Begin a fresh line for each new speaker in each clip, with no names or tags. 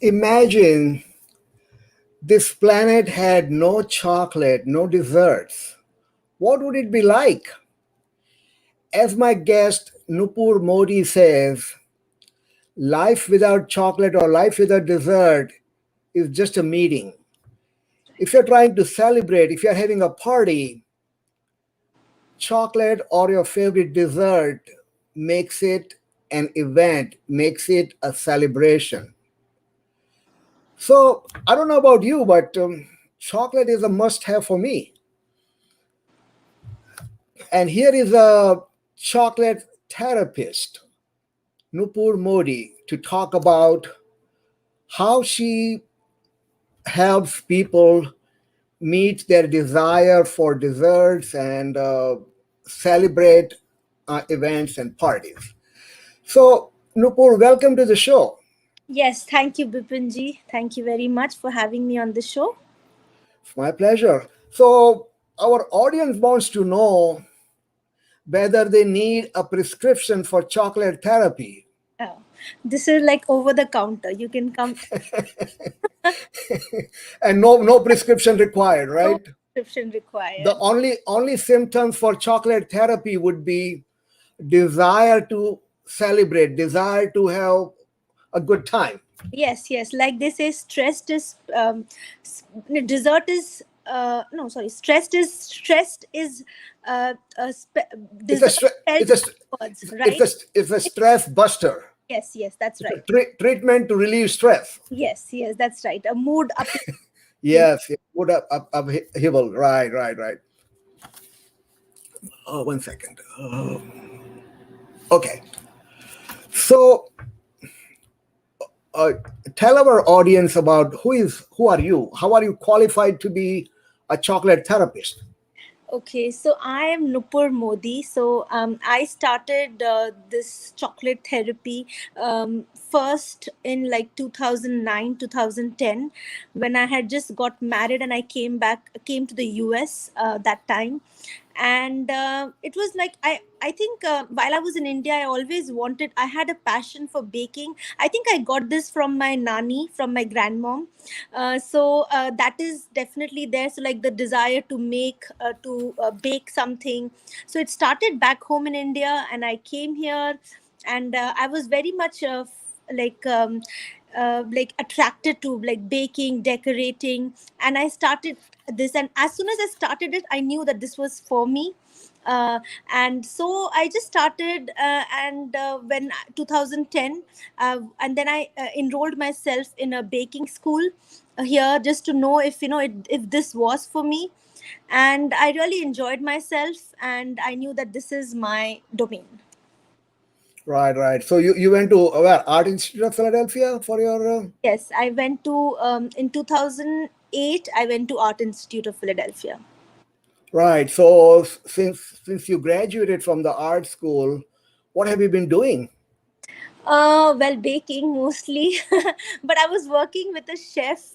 Imagine this planet had no chocolate, no desserts. What would it be like? As my guest Nupur Modi says, life without chocolate or life without dessert is just a meeting. If you're trying to celebrate, if you're having a party, chocolate or your favorite dessert makes it an event, makes it a celebration. So I don't know about you, but chocolate is a must have for me. And here is a chocolate therapist, Nupur Modi, to talk about how she helps people meet their desire for desserts and celebrate events and parties. So, Nupur, welcome to the show.
Yes, thank you, Bipinji. Thank you very much for having me on the show.
It's my pleasure. So, our audience wants to know whether they need a prescription for chocolate therapy.
Oh, this is like over the counter. You can come,
And no prescription required,
no
right?
prescription
The
required.
only symptoms for chocolate therapy would be desire to celebrate, desire to have a good time.
Yes, yes. Like they say, stressed is dessert is no, sorry. Stressed is
It's a
dessert
stre-
spelled
it's a st-
backwards,
it's
right?
a it's a stress buster.
Yes, yes, that's
It's a
right.
treatment to relieve stress.
Yes, yes, that's right. A mood uplifting.
Yes, would upheaval. Right, right, right. Oh, 1 second. Okay, so uh, tell our audience about who are you? How are you qualified to be a chocolate therapist?
Okay, so I am Nupur Modi. So I started this chocolate therapy first in like 2009, 2010, when I had just got married and I came to the US that time. And it was like I think while I was in India, I had a passion for baking. I think I got this from my nani, from my grandmom. So that is definitely there. So like the desire to bake something. So it started back home in India, and I came here, and I was very much like um, like attracted to like baking, decorating, and I started this. And as soon as I started it, I knew that this was for me. uh, and so I just started, and when 2010, and then I enrolled myself in a baking school here, just to know if if this was for me. And I really enjoyed myself, and I knew that this is my domain.
Right, right. So you went to where, Art Institute of Philadelphia for your
Yes, I went to in 2008. I went to Art Institute of Philadelphia.
right. So since you graduated from the art school, what have you been doing?
Well, baking mostly, but I was working with a chef,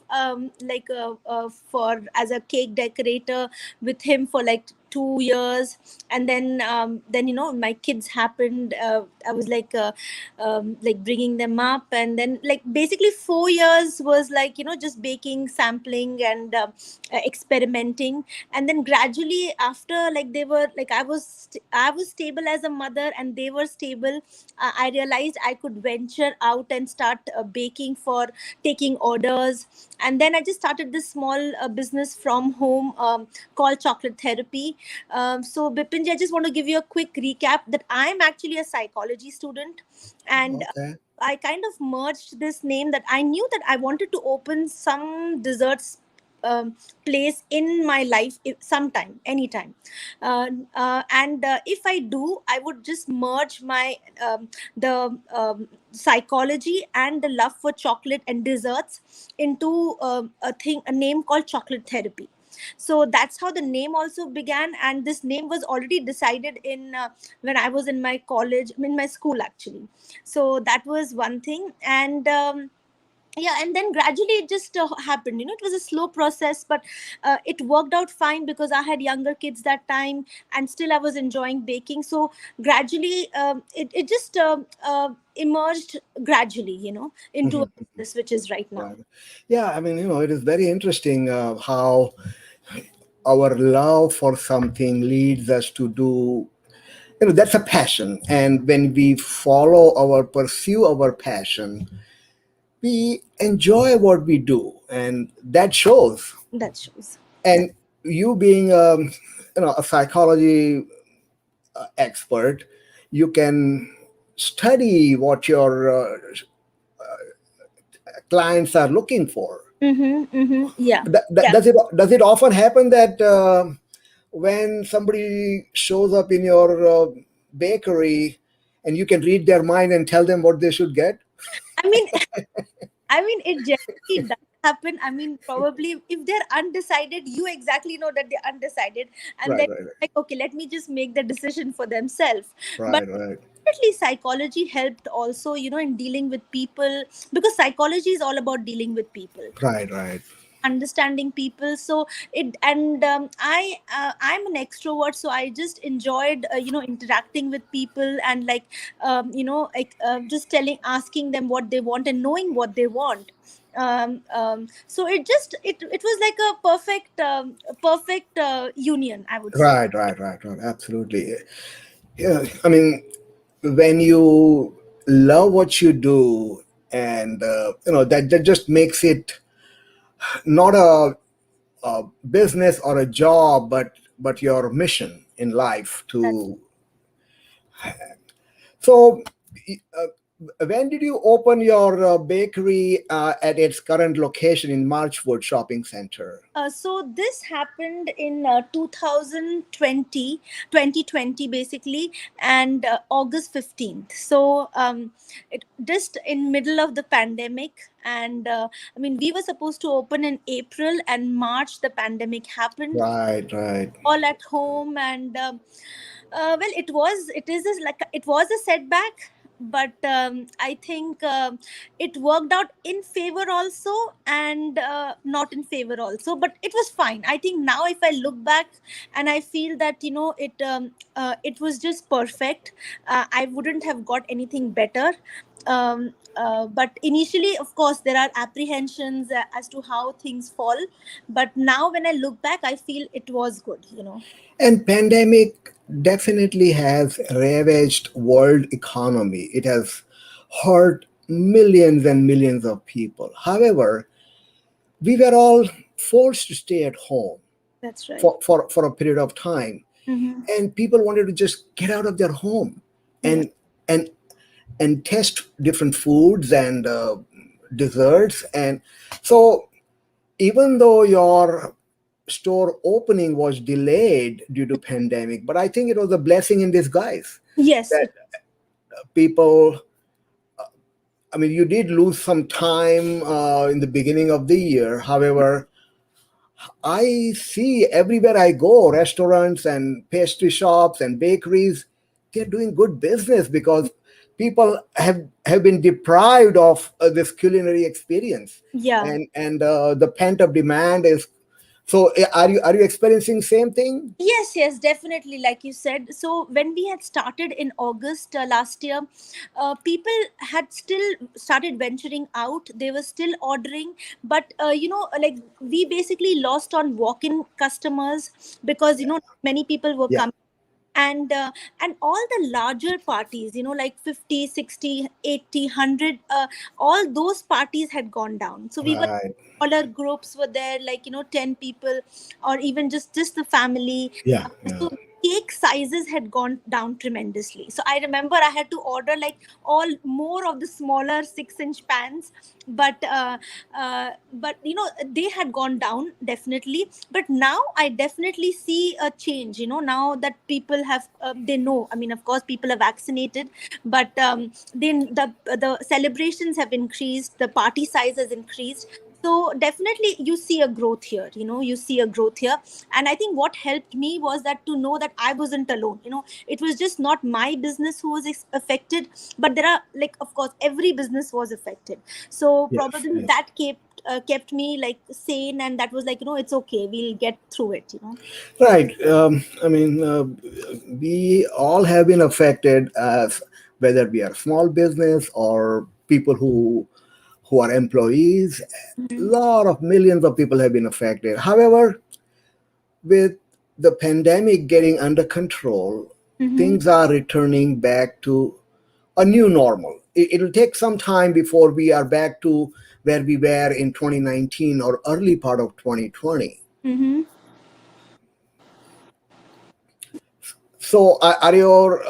for as a cake decorator with him for like 2 years, and then my kids happened. I was like bringing them up, and then like basically 4 years was like just baking, sampling, and experimenting. And then gradually after, like they were like I was stable as a mother, and they were stable. I realized I could venture out and start baking for taking orders. And then I just started this small business from home, called Chocolate Therapy. So Bipinji, I just want to give you a quick recap that I'm actually a psychology student, and
Okay.
I kind of merged this name, that I knew that I wanted to open some desserts place in my life, sometime, anytime. And if I do, I would just merge my the psychology and the love for chocolate and desserts into a name called Chocolate Therapy. So that's how the name also began, and this name was already decided in when I was in my school actually. So that was one thing. And yeah, and then gradually it just happened. It was a slow process, but it worked out fine because I had younger kids that time, and still I was enjoying baking. So gradually it just emerged gradually, into a
Mhm.
business which is right now.
Right. Yeah, I mean, it is very interesting how our love for something leads us to do, that's a passion. And when we follow our, pursue our passion, we enjoy what we do, and that shows.
That shows. That.
And you being, a psychology expert, you can study what your clients are looking for.
Mm-hmm, mm-hmm. Yeah. Yeah.
Does it often happen that when somebody shows up in your bakery and you can read their mind and tell them what they should get?
I mean, it generally does happen. I mean, probably if they're undecided, you exactly know that they're undecided, and
Right,
then
right,
like, okay, let me just make the decision for themselves. But
right, right,
definitely, psychology helped also, in dealing with people, because psychology is all about dealing with people,
right, right,
understanding people. So it, and I'm an extrovert, so I just enjoyed interacting with people, and like like just telling, asking them what they want and knowing what they want. So it was like a perfect union, I would say.
right, right, right, right. Absolutely. Yeah, I mean, when you love what you do, and that just makes it not a business or a job, but your mission in life
That's
to. So, when did you open your bakery at its current location in Marchwood Shopping Center?
So this happened in 2020, basically, and August 15th. So it just in middle of the pandemic, and I mean, we were supposed to open in April, and March the pandemic happened,
Right, right,
all at home. And well, it was a setback, but I think it worked out in favor also, and not in favor also, but it was fine. I think now if I look back, and I feel that it was just perfect. I wouldn't have got anything better. But initially, of course, there are apprehensions as to how things fall, but now when I look back, I feel it was good.
and pandemic definitely has ravaged world economy. It has hurt millions and millions of people. However, we were all forced to stay at home
That's right.
for a period of time,
Mm-hmm.
and people wanted to just get out of their home
Yeah.
and and test different foods and desserts. And so, even though your store opening was delayed due to pandemic, but I think it was a blessing in disguise
Yes.
that people, I mean, you did lose some time in the beginning of the year. However, I see everywhere I go, restaurants and pastry shops and bakeries, they're doing good business because people have been deprived of this culinary experience,
Yeah.
and the pent up demand is. So, are you experiencing same thing?
Yes, yes, definitely. Like you said, so when we had started in August last year, people had still started venturing out. They were still ordering, but like we basically lost on walk-in customers, because many people were
Yeah,
coming. And all the larger parties, like 50, 60, 80, 100, all those parties had gone down. So we were,
right.
smaller groups were there, like 10 people, or even just the family.
Yeah, yeah.
So cake sizes had gone down tremendously. So I remember I had to order like all more of the smaller 6-inch pans, but they had gone down definitely. But now I definitely see a change. Now that people have, they know. I mean, of course, people are vaccinated, but then the celebrations have increased, the party size has increased. So definitely you see a growth here, you see a growth here. And I think what helped me was that to know that I wasn't alone. It was just not my business who was affected, but there are, like, of course every business was affected. So
Yes,
probably
yes.
that kept me like sane, and that was like, it's okay, we'll get through it.
Right. I mean, we all have been affected, as whether we are small business or people who are employees. A
Hmm.
lot of millions of people have been affected. However, with the pandemic getting under control,
Hmm.
things are returning back to a new normal. It'll take some time before we are back to where we were in 2019 or early part of 2020.
Hmm.
So, are your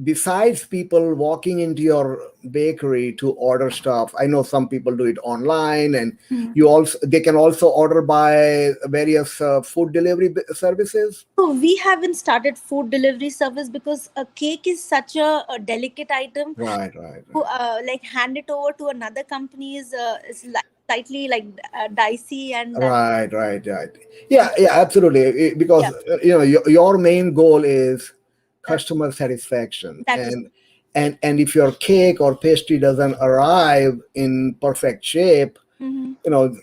besides people walking into your bakery to order stuff? I know some people do it online, and they can also order by various food delivery services.
So we haven't started food delivery service because a cake is such a delicate item.
Right, right,
To,
right.
like, hand it over to another company is slightly like dicey, and
Right, right, right. Yeah, yeah, absolutely. Because
yeah,
your main goal is
uh,
customer satisfaction,
that is.
and if your cake or pastry doesn't arrive in perfect shape,
Mhm.
you know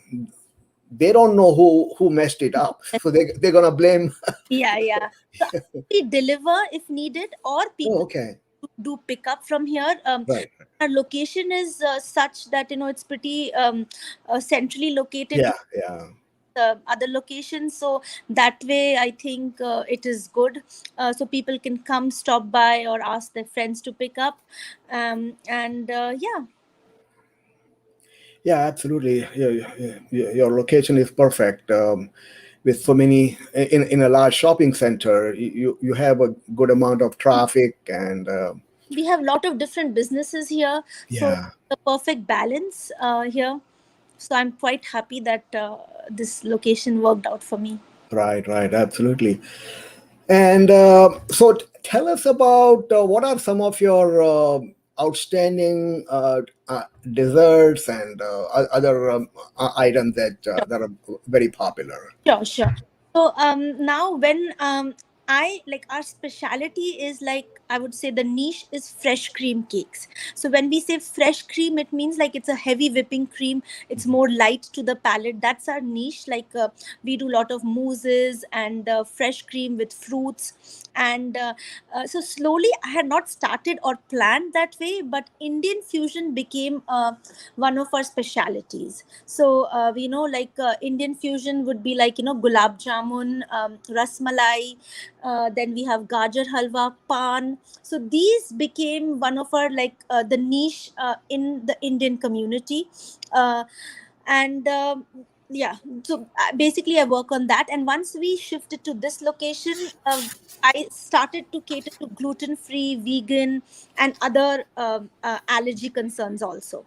they don't know who messed it up, so they're gonna blame.
Yeah, yeah. So we deliver if needed, or
Oh,
people
okay.
do pick up from here.
Right.
Our location is such that it's pretty centrally located
Yeah,
to
yeah.
other locations. So that way, I think it is good. So people can come, stop by, or ask their friends to pick up. And yeah.
Yeah, absolutely. Your location is perfect. With so many in a large shopping center, you have a good amount of traffic, and
We have a lot of different businesses here, so
yeah,
it's a perfect balance here. So I'm quite happy that this location worked out for me.
right, right, absolutely. And so, tell us about what are some of your outstanding desserts and other items that are very popular.
Sure, sure. So now when I like, our specialty is, like, I would say the niche is fresh cream cakes. So when we say fresh cream, it means like it's a heavy whipping cream. It's more light to the palate. That's our niche. Like we do a lot of mousses and fresh cream with fruits. And so slowly, I had not started or planned that way, but Indian fusion became one of our specialities. So we know, like, Indian fusion would be like, gulab jamun, ras malai, then we have gajar halwa, pan. So these became one of our, like, the niche in the Indian community. uh, and yeah, so basically I work on that. And once we shifted to this location, I started to cater to gluten free, vegan, and other allergy concerns also.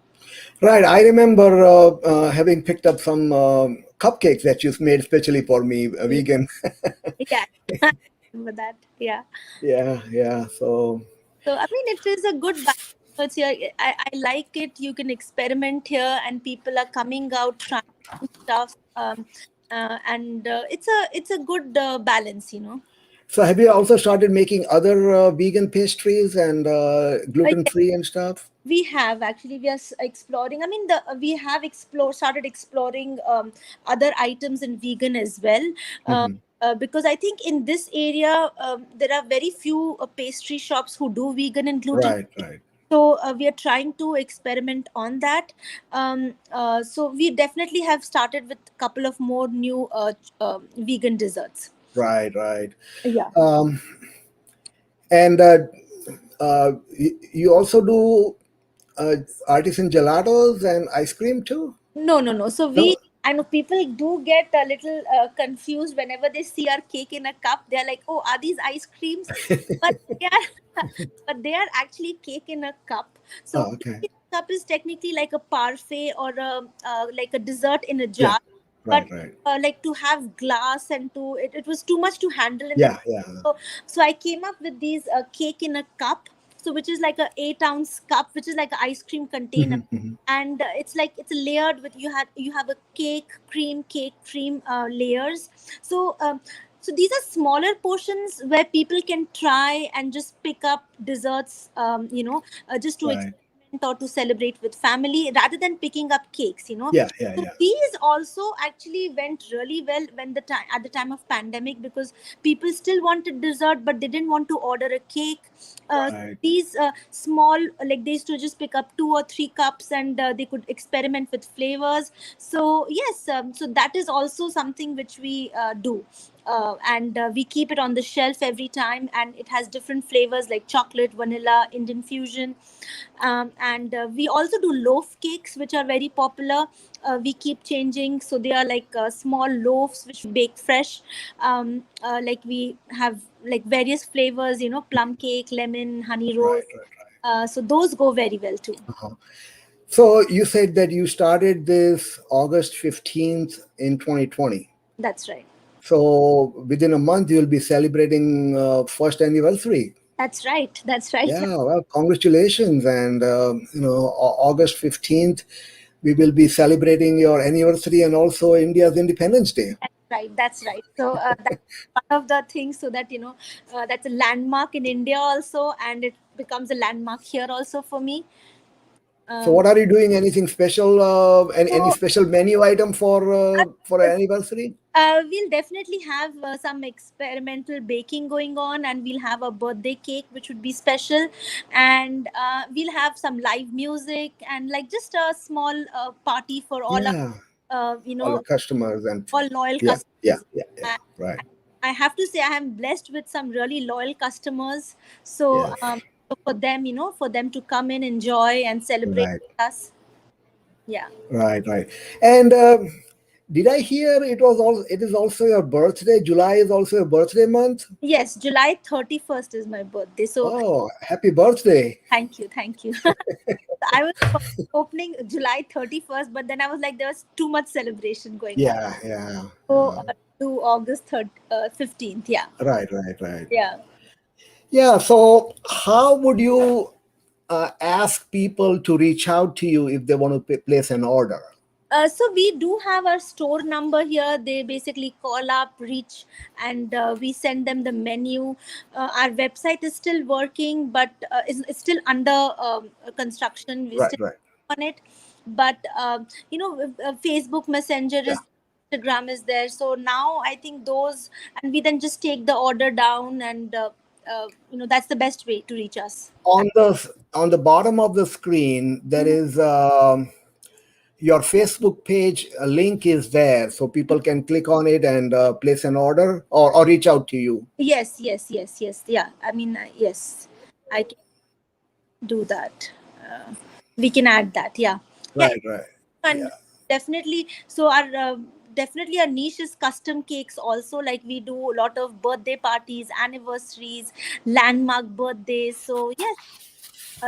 Right, I remember having picked up some cupcakes that you made especially for me, vegan.
Yeah, I remember that. Yeah.
Yeah, yeah. So
So I mean, it is a good balance. So it's here. I like it. You can experiment here, and people are coming out trying stuff. And it's a good balance.
So, have you also started making other vegan pastries and gluten
Yeah,
free and stuff?
we have actually. We are exploring. I mean, the we have started exploring other items in vegan as well. Uh,
Hmm.
because I think in this area there are very few pastry shops who do vegan and gluten.
Right, right,
So we are trying to experiment on that. So we definitely have started with a couple of more new vegan desserts.
right, right.
Yeah.
Um, and you also do uh, artisan gelatos and ice cream too?
No, no, no. So
No.
I know people do get a little confused whenever they see our cake in a cup. They're like, "Oh, are these ice creams?" But they are, but they are actually cake in a cup. So
Oh,
cake
okay.
in a cup is technically like a parfait, or like a dessert in a
Yeah.
jar.
Right,
But
right.
like, to have glass and it was too much to handle in the.
Yeah, yeah.
So I came up with these cake in a cup. so which is like a 8 ounce cup, which is like an ice cream container.
Mhm, mhm.
And it's like it's layered with, you have a cake cream layers. So so these are smaller portions where people can try and just pick up desserts, just to
Right.
experiment or to celebrate with family rather than picking up cakes, you know.
Yeah, yeah,
So
yeah.
these also actually went really well when the time at the time of pandemic, because people still wanted dessert but they didn't want to order a cake.
Right.
These small, like they used to just pick up 2 or 3 cups, and they could experiment with flavors. So yes, so that is also something which we do. And we keep it on the shelf every time, and it has different flavors like chocolate, vanilla, Indian fusion. And we also do loaf cakes, which are very popular. We keep changing, so they are like small loaves which we bake fresh. Like we have like various flavors, you know, plum cake, lemon, honey rose.
Right, right.
So those go very well too.
Uh-huh. So you said that you started this August 15th in 2020.
That's right.
So within a month, you'll be celebrating first anniversary.
That's right. That's right.
Yeah, well, congratulations. And, August 15th, we will be celebrating your anniversary and also India's Independence Day.
That's right. That's right. So that's one of the things, so that, you know, that's a landmark in India also, and it becomes a landmark here also for me.
So
Um,
what are you doing? Anything special? Any
so
special menu item for an anniversary?
we'll definitely have some experimental baking going on, and we'll have a birthday cake which would be special, and we'll have some live music, and like just a small party for all our,
Yeah,
you
all the
know,
customers and
all loyal
yeah, yeah,
customers.
yeah, yeah.
And
Right.
I have to say I am blessed with some really loyal customers. So,
Yes.
so for them, you know, for them to come in, enjoy, and celebrate
Right.
with us. Yeah.
Right. Right. And did I hear it was also it is also your birthday? July is also your birthday month.
Yes, July 31st is my birthday. So
Oh, happy birthday!
thank you, thank you. I was opening July 31st, but then I was like, there was too much celebration going on.
Yeah, yeah,
So to August 15th. Yeah.
right, right, right.
Yeah.
Yeah. So, how would you ask people to reach out to you if they want to place an order?
So we do have our store number here. They basically call up, reach, and we send them the menu. Our website is still working, but it's still under construction. We
Right,
still
right.
on it, but Facebook Messenger
Yeah.
is, Instagram is there. So now I think those, and we then just take the order down, and that's the best way to reach us.
On the bottom of the screen, there
Mhm.
is your Facebook page. A link is there, so people can click on it and place an order or reach out to you.
Yes, yes, yes, yes. Yeah, I mean, yes, I can do that. Uh, we can add that. Yeah, yeah,
Right, right.
and
Yeah.
definitely. So our definitely our niche is custom cakes also. Like we do a lot of birthday parties, anniversaries, landmark birthdays. So yes.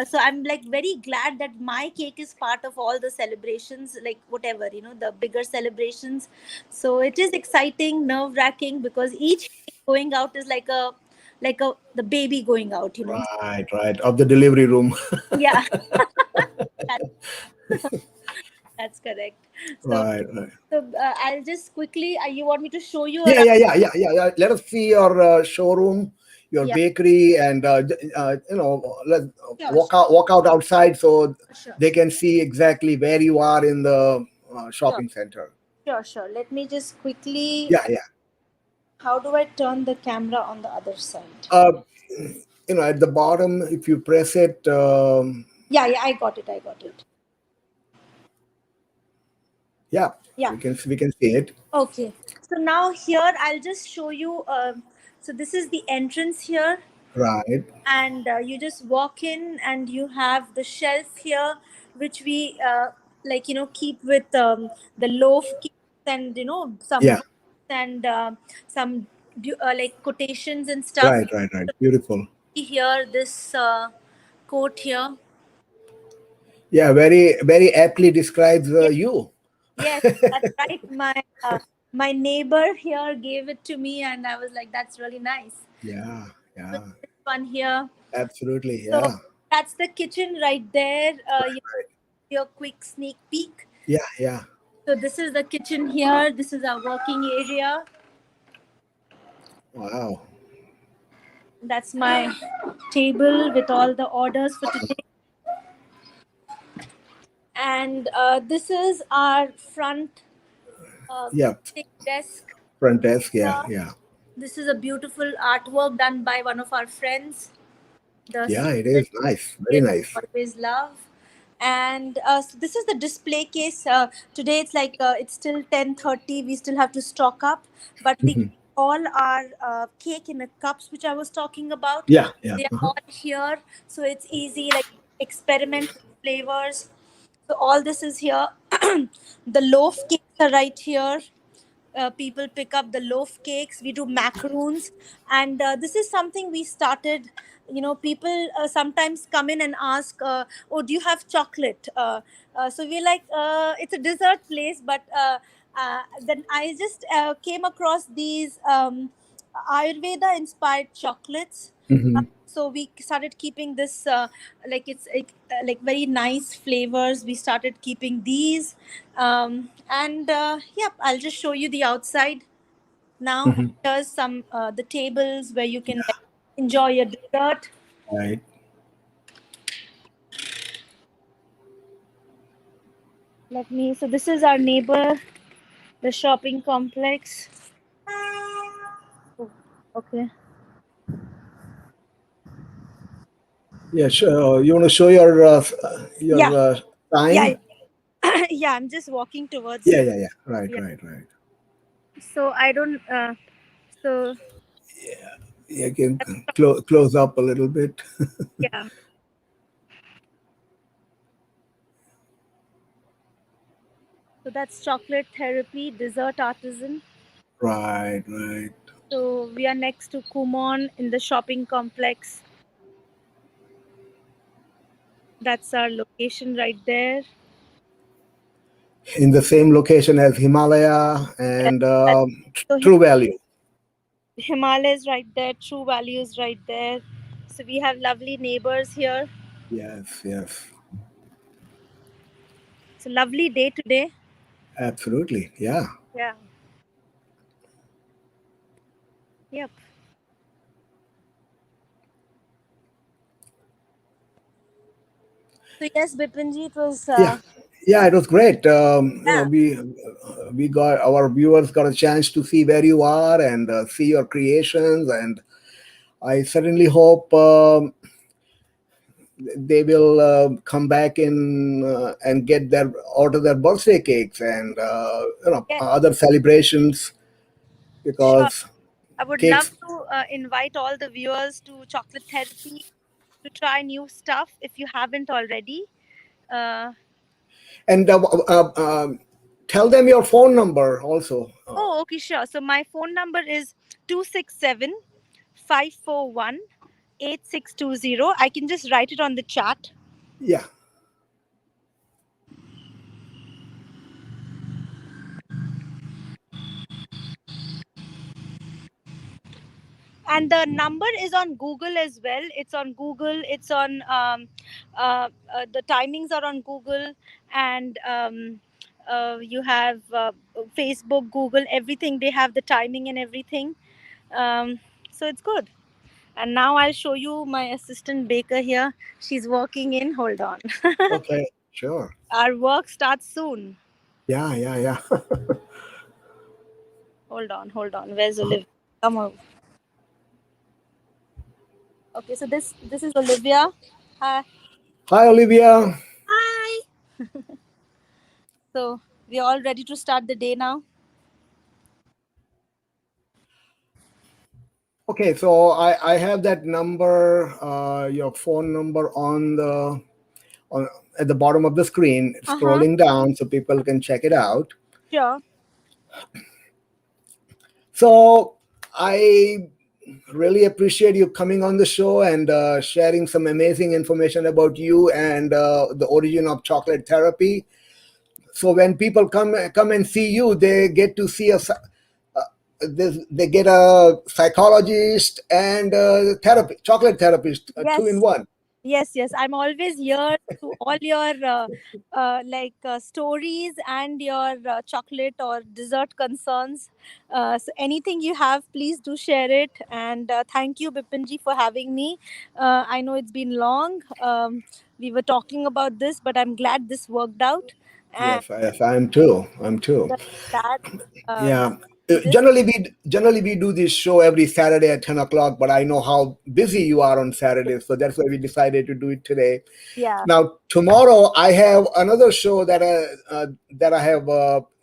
So I'm like very glad that my cake is part of all the celebrations, like whatever, the bigger celebrations. So it is exciting, nerve wracking, because each cake going out is like a the baby going out.
Right, right. Of the delivery room.
Yeah. That, that's correct. So,
Right, right.
I'll just quickly. You want me to show you
Yeah,
around?
yeah, yeah, yeah, yeah, yeah. Let us see your showroom, your
Yeah.
bakery, and let
Sure.
walk out outside so
Sure.
they can see exactly where you are in the
Sure.
shopping center.
Sure. Sure. Let me just quickly.
Yeah, yeah.
How do I turn the camera on the other side?
Uh, at the bottom, if you press it,
Yeah. Yeah. I got it. I got it.
yeah,
Yeah.
we can see it.
Okay. So now here I'll just show you. So this is the entrance here,
Right.
and you just walk in, and you have the shelf here, which we keep with the loaf cakes, and some
Yeah.
books, and some like quotations and stuff.
Right. Right. Right. Beautiful.
Here, this quote here.
Yeah. Very, very aptly describes
Yes,
you.
yes, that's right. My neighbor here gave it to me, and I was like, "That's really nice."
Yeah.
With
Yeah.
this one here.
Absolutely.
So
Yeah.
that's the kitchen right there. Your quick sneak peek.
Yeah. Yeah.
So this is the kitchen here. This is our working area.
Wow.
That's my table with all the orders for today. And this is our front
Yeah.
desk.
Front desk. Yeah.
Here.
Yeah.
This is a beautiful artwork done by one of our friends, the
Yeah. It
student
is nice. Very
we
nice.
always love. And so this is the display case. Today it's like it's still 10:30. We still have to stock up, but we
Mhm.
all our cake in the cups, which I was talking about.
Yeah. Yeah.
They are all here, so it's easy. Like experiment with flavors. So all this is here. The loaf cakes are right here. People pick up the loaf cakes. We do macaroons, and this is something we started. People sometimes come in and ask, "Oh, do you have chocolate?" So we're like, "It's a dessert place," but then I just came across these Ayurveda inspired chocolates.
Hmm.
So we started keeping this like it's like very nice flavors. We started keeping these, and yep, I'll just show you the outside now.
Hmm.
Here's some the tables where you can like, enjoy your dessert.
Right.
Let me. So this is our neighbor, the shopping complex. Oh, okay.
Yeah. Sure. You want to show your
Yeah, yeah,
sign?
yeah. I'm just walking towards
Yeah.
it.
Yeah. Yeah. Right.
Yeah.
Right. Right.
So I don't. So
You can close up a little bit.
yeah. So that's chocolate therapy, dessert artisan.
Right. Right.
So we are next to Kumon in the shopping complex. That's our location right there.
In the same location as Himalaya
Yes.
and
So
True Value.
Himalayas right there, True Values right there. So we have lovely neighbors here.
Yes. Yes.
It's a lovely day today.
Absolutely. Yeah.
Yeah. Yep. So yes, Bipinji, it was
Yeah. Yeah, it was great.
yeah,
We got our viewers got a chance to see where you are and see your creations, and I certainly hope they will come back in and get their order their birthday cakes and
yeah,
other celebrations
sure.
because
I would love
cakes.
to invite all the viewers to chocolate therapy to try new stuff if you haven't already. Uh,
And tell them your phone number also.
oh, okay, sure. So my phone number is 267 541 8620. I can just write it on the chat.
Yeah.
And the number is on Google as well. It's on Google. It's on the timings are on Google, and you have Facebook, Google, everything. They have the timing and everything. So it's good. And now I'll show you my assistant baker here. She's walking in. Hold on.
Okay. Sure.
Our work starts soon.
Yeah. Yeah. Yeah.
Hold on. Hold on. Where's Olivia? Come on. Okay. So this is Olivia. Hi.
Hi, Olivia.
Hi. So we're all ready to start the day now.
Okay, so I have that number, your phone number on at the bottom of the screen,
Uh huh.
scrolling down so people can check it out.
Sure.
So I really appreciate you coming on the show and sharing some amazing information about you and the origin of chocolate therapy. So when people come and see you, they get to see they get a psychologist and a therapy, chocolate therapist, two in
Yes,
one.
yes, yes. I'm always here to all your stories and your chocolate or dessert concerns. So anything you have, please do share it. And thank you, Bipinji, for having me. I know it's been long. We were talking about this, but I'm glad this worked out. And
Yes, I am too. I'm too.
that
Yeah.
this,
Generally we do this show every Saturday at 10 o'clock, but I know how busy you are on Saturdays, so that's why we decided to do it today.
yeah.
Now tomorrow I have another show that I have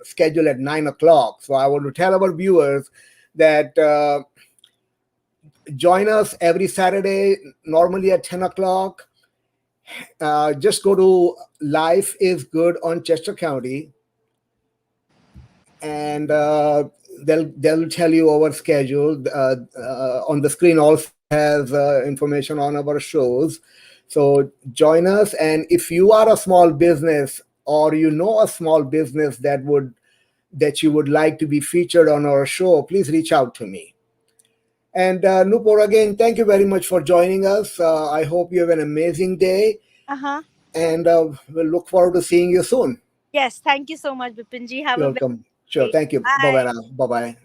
scheduled at 9 o'clock. So I want to tell our viewers that join us every Saturday, normally at 10 o'clock. Just go to Life is Good on Chester County, and they'll tell you our schedule. On the screen also has information on our shows. So join us, and if you are a small business or you know a small business that you would like to be featured on our show, please reach out to me. And Nupur, again, thank you very much for joining us. I hope you have an amazing day,
Uh huh.
and we'll look forward to seeing you soon.
Yes. Thank you so much, Bipinji. Have
You're
a very
welcome. Sure.
great day.
Thank you. Bye bye
Bye.
now. Bye bye.